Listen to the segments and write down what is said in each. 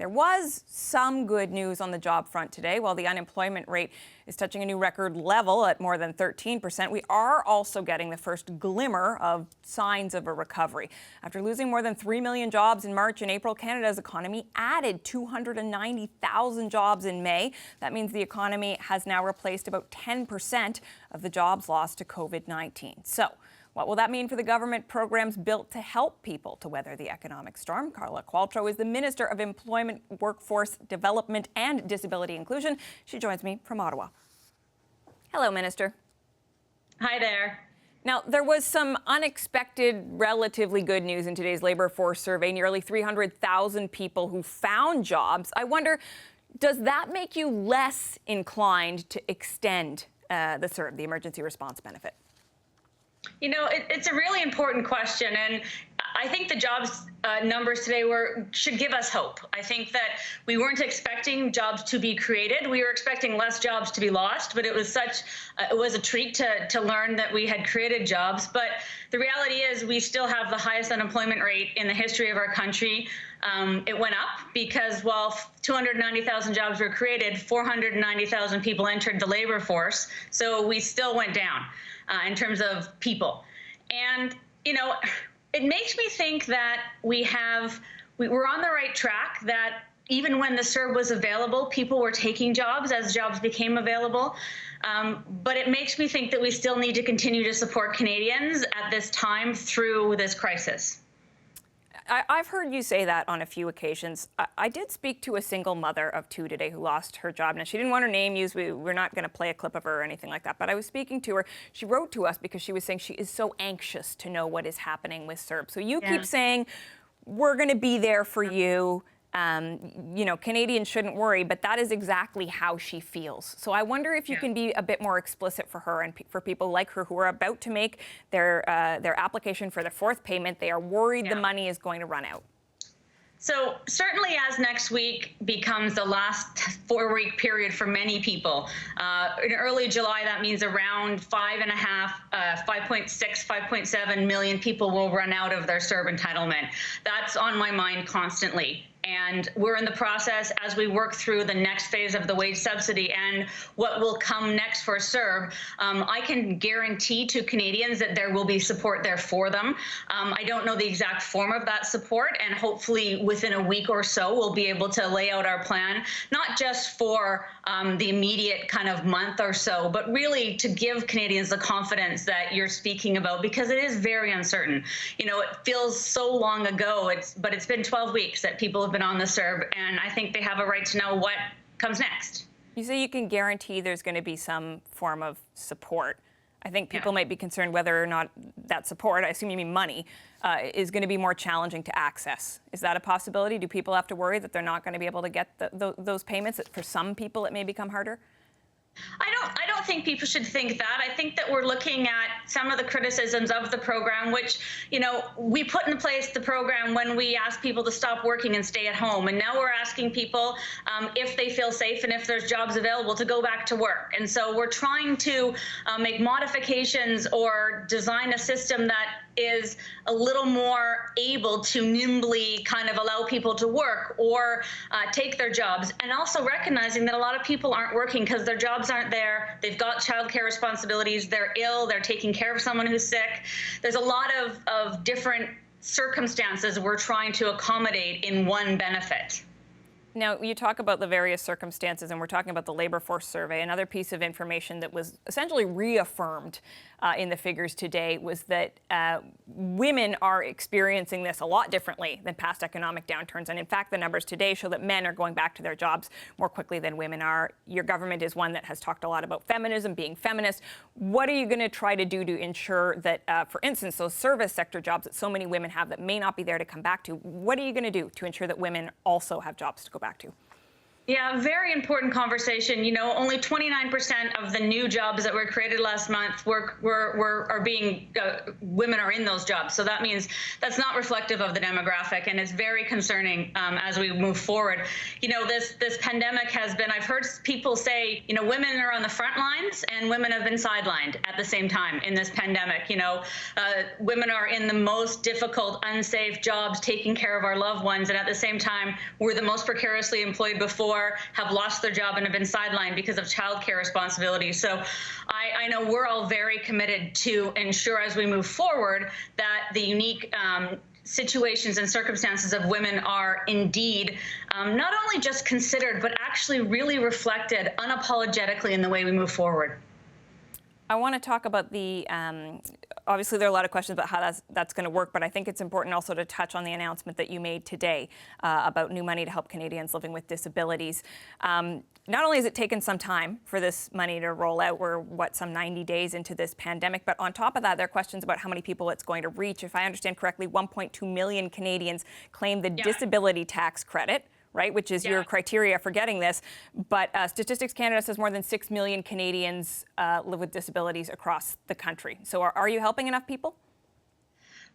There was some good news on the job front today. While the unemployment rate is touching a new record level at more than 13%, we are also getting the first glimmer of signs of a recovery. After losing more than 3 million jobs in March and April, Canada's economy added 290,000 jobs in May. That means the economy has now replaced about 10% of the jobs lost to COVID-19. So, what will that mean for the government programs built to help people to weather the economic storm? Carla Qualtrough is the Minister of Employment, Workforce Development and Disability Inclusion. She joins me from Ottawa. Hello, Minister. Hi there. Now, there was some unexpected, relatively good news in today's labour force survey. Nearly 300,000 people who found jobs. I wonder, does that make you less inclined to extend the CERB, the Emergency Response Benefit? You know, it's a really important question, and I think the jobs numbers today should give us hope. I think that we weren't expecting jobs to be created. We were expecting less jobs to be lost, but it was a treat to learn that we had created jobs. But the reality is we still have the highest unemployment rate in the history of our country. It went up because while 290,000 jobs were created, 490,000 people entered the labor force. So we still went down in terms of people. And, you know, it makes me think that we're on the right track, that even when the CERB was available, people were taking jobs as jobs became available. But it makes me think that we still need to continue to support Canadians at this time through this crisis. I've heard you say that on a few occasions. I did speak to a single mother of two today who lost her job. Now, she didn't want her name used. We're not going to play a clip of her or anything like that. But I was speaking to her. She wrote to us because she was saying she is so anxious to know what is happening with CERB. So you keep saying, we're going to be there for you. You know, Canadians shouldn't worry, but that is exactly how she feels. So I wonder if you can be a bit more explicit for her and for people like her who are about to make their application for the fourth payment. They are worried the money is going to run out. So certainly as next week becomes the last 4-week period for many people, in early July, that means around 5.6, 5.7 million people will run out of their CERB entitlement. That's on my mind constantly. And we're in the process as we work through the next phase of the wage subsidy and what will come next for CERB. I can guarantee to Canadians that there will be support there for them. I don't know the exact form of that support, and hopefully within a week or so, we'll be able to lay out our plan, not just for the immediate kind of month or so, but really to give Canadians the confidence that you're speaking about, because it is very uncertain. You know, it feels so long ago, but it's been 12 weeks that people have been on the CERB, and I think they have a right to know what comes next. You say you can guarantee there's going to be some form of support. I think people might be concerned whether or not that support, I assume you mean money, is going to be more challenging to access. Is that a possibility? Do people have to worry that they're not going to be able to get those payments? That for some people it may become harder? I don't think people should think that. I think that we're looking at some of the criticisms of the program, which, you know, we put in place the program when we asked people to stop working and stay at home. And now we're asking people if they feel safe and if there's jobs available to go back to work. And so we're trying to make modifications or design a system that is a little more able to nimbly kind of allow people to work or take their jobs, and also recognizing that a lot of people aren't working because their jobs aren't there. They've got childcare responsibilities. They're ill. They're taking care of someone who's sick. There's a lot of different circumstances we're trying to accommodate in one benefit. Now, you talk about the various circumstances, and we're talking about the labor force survey. Another piece of information that was essentially reaffirmed in the figures today was that women are experiencing this a lot differently than past economic downturns. And in fact, the numbers today show that men are going back to their jobs more quickly than women are. Your government is one that has talked a lot about feminism, being feminist. What are you going to try to do to ensure that, for instance, those service sector jobs that so many women have that may not be there to come back to, what are you going to do to ensure that women also have jobs to go back to? Yeah, very important conversation. You know, only 29% of the new jobs that were created last month are being women are in those jobs. So that means that's not reflective of the demographic, and it's very concerning as we move forward. You know, this pandemic has been. I've heard people say, you know, women are on the front lines and women have been sidelined at the same time in this pandemic. You know, women are in the most difficult, unsafe jobs, taking care of our loved ones, and at the same time, we're the most precariously employed before, have lost their job and have been sidelined because of childcare responsibilities. So I know we're all very committed to ensure as we move forward that the unique situations and circumstances of women are indeed not only just considered, but actually really reflected unapologetically in the way we move forward. I want to talk about the, obviously there are a lot of questions about how that's going to work, but I think it's important also to touch on the announcement that you made today about new money to help Canadians living with disabilities. Not only has it taken some time for this money to roll out, we're, some 90 days into this pandemic, but on top of that, there are questions about how many people it's going to reach. If I understand correctly, 1.2 million Canadians claim the disability tax credit, right, which is your criteria for getting this. But Statistics Canada says more than 6 million Canadians live with disabilities across the country. So are you helping enough people?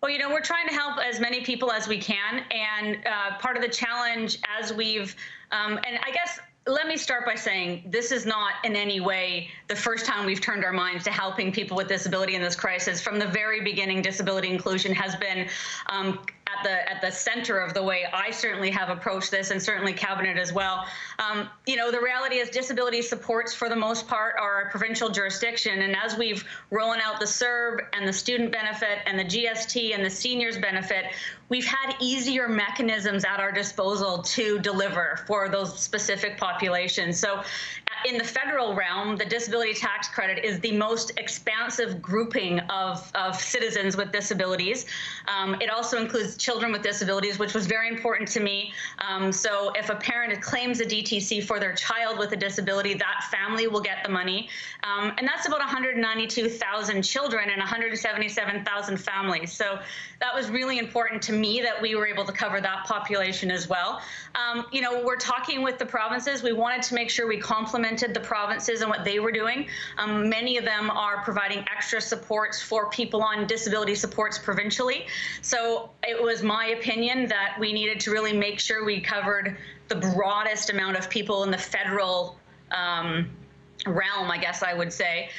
Well, you know, we're trying to help as many people as we can. And part of the challenge as we've, and I guess, let me start by saying this is not in any way the first time we've turned our minds to helping people with disability in this crisis. From the very beginning, disability inclusion has been at the center of the way I certainly have approached this, and certainly Cabinet as well. You know, the reality is disability supports for the most part are a provincial jurisdiction, and as we've rolling out the CERB and the student benefit and the GST and the seniors benefit, we've had easier mechanisms at our disposal to deliver for those specific populations. So in the federal realm, the disability tax credit is the most expansive grouping of citizens with disabilities. It also includes children with disabilities, which was very important to me. So if a parent claims a DTC for their child with a disability, that family will get the money. And that's about 192,000 children and 177,000 families. So that was really important to me that we were able to cover that population as well. You know, we're talking with the provinces. We wanted to make sure we complemented the provinces and what they were doing. Many of them are providing extra supports for people on disability supports provincially. So it was my opinion that we needed to really make sure we covered the broadest amount of people in the federal realm, I guess I would say.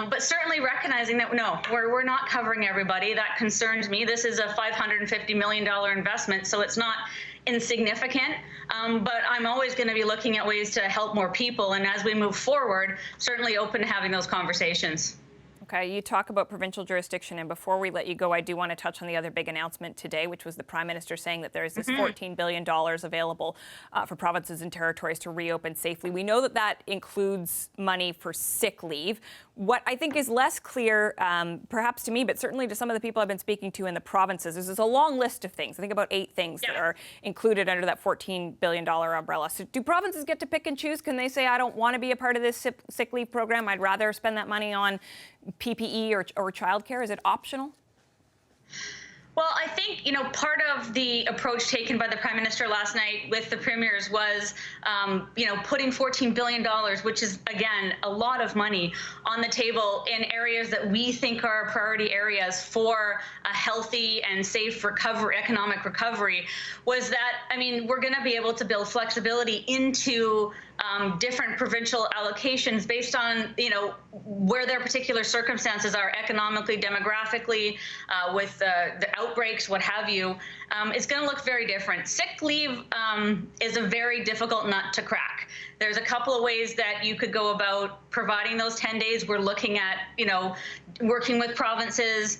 But certainly recognizing that, no, we're not covering everybody. That concerns me. This is a $550 million investment, so it's not insignificant, but I'm always going to be looking at ways to help more people. And as we move forward, certainly open to having those conversations. Okay, you talk about provincial jurisdiction, and before we let you go, I do want to touch on the other big announcement today, which was the Prime Minister saying that there is this $14 billion available for provinces and territories to reopen safely. We know that that includes money for sick leave. What I think is less clear, perhaps to me, but certainly to some of the people I've been speaking to in the provinces, is there's a long list of things. I think about 8 things that are included under that $14 billion umbrella. So do provinces get to pick and choose? Can they say, I don't want to be a part of this sick leave program. I'd rather spend that money on PPE or childcare? Is it optional? Well, I think, you know, part of the approach taken by the Prime Minister last night with the premiers was, you know, putting $14 billion, which is, again, a lot of money on the table in areas that we think are priority areas for a healthy and safe recovery, economic recovery, was that, I mean, we're going to be able to build flexibility into different provincial allocations based on, you know, where their particular circumstances are economically, demographically, with the outbreaks, what have you. It's going to look very different. Sick leave is a very difficult nut to crack. There's a couple of ways that you could go about providing those 10 days. We're looking at, you know, working with provinces,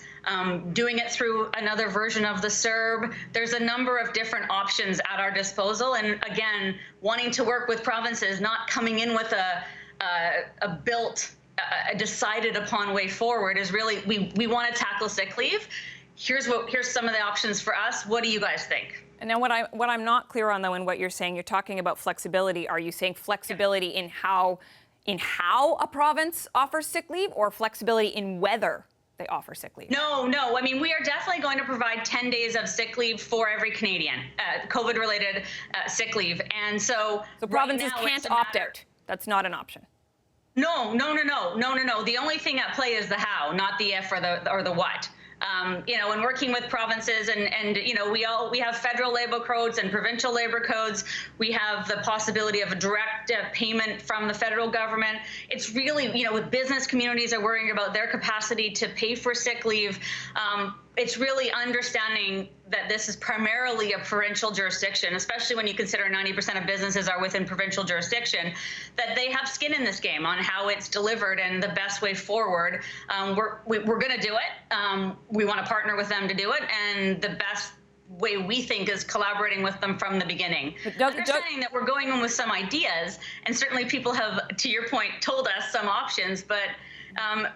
doing it through another version of the CERB. There's a number of different options at our disposal. And again, wanting to work with provinces, not coming in with a decided upon way forward is really, we want to tackle sick leave. Here's some of the options for us. What do you guys think? And now what I'm not clear on, though, in what you're saying, you're talking about flexibility. Are you saying flexibility in how a province offers sick leave, or flexibility in whether they offer sick leave. No. I mean, we are definitely going to provide 10 days of sick leave for every Canadian, COVID-related sick leave. And so provinces right now, can't opt out. That's not an option. No. The only thing at play is the how, not the if or the what. In working with provinces and we have federal labor codes and provincial labor codes. We have the possibility of a direct payment from the federal government. It's really, with business communities are worrying about their capacity to pay for sick leave. It's really understanding that this is primarily a provincial jurisdiction, especially when you consider 90% of businesses are within provincial jurisdiction, that they have skin in this game on how it's delivered and the best way forward. We're going to do it. We want to partner with them to do it, and the best way we think is collaborating with them from the beginning. Understanding that we're going in with some ideas, and certainly people have, to your point, told us some options, but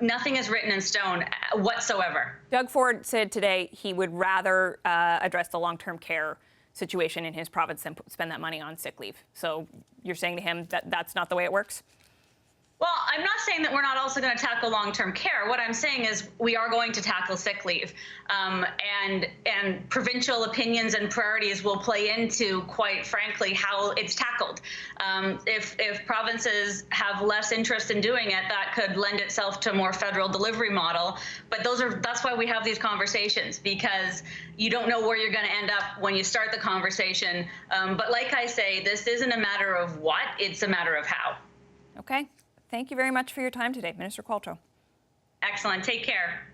nothing is written in stone whatsoever. Doug Ford said today he would rather address the long-term care situation in his province than spend that money on sick leave. So you're saying to him that that's not the way it works? Well, I'm not saying that we're not also going to tackle long-term care. What I'm saying is we are going to tackle sick leave, and provincial opinions and priorities will play into, quite frankly, how it's tackled. If provinces have less interest in doing it, that could lend itself to a more federal delivery model. But that's why we have these conversations, because you don't know where you're going to end up when you start the conversation. But like I say, this isn't a matter of what, it's a matter of how. Okay. Thank you very much for your time today, Minister Qualtrough. Excellent. Take care.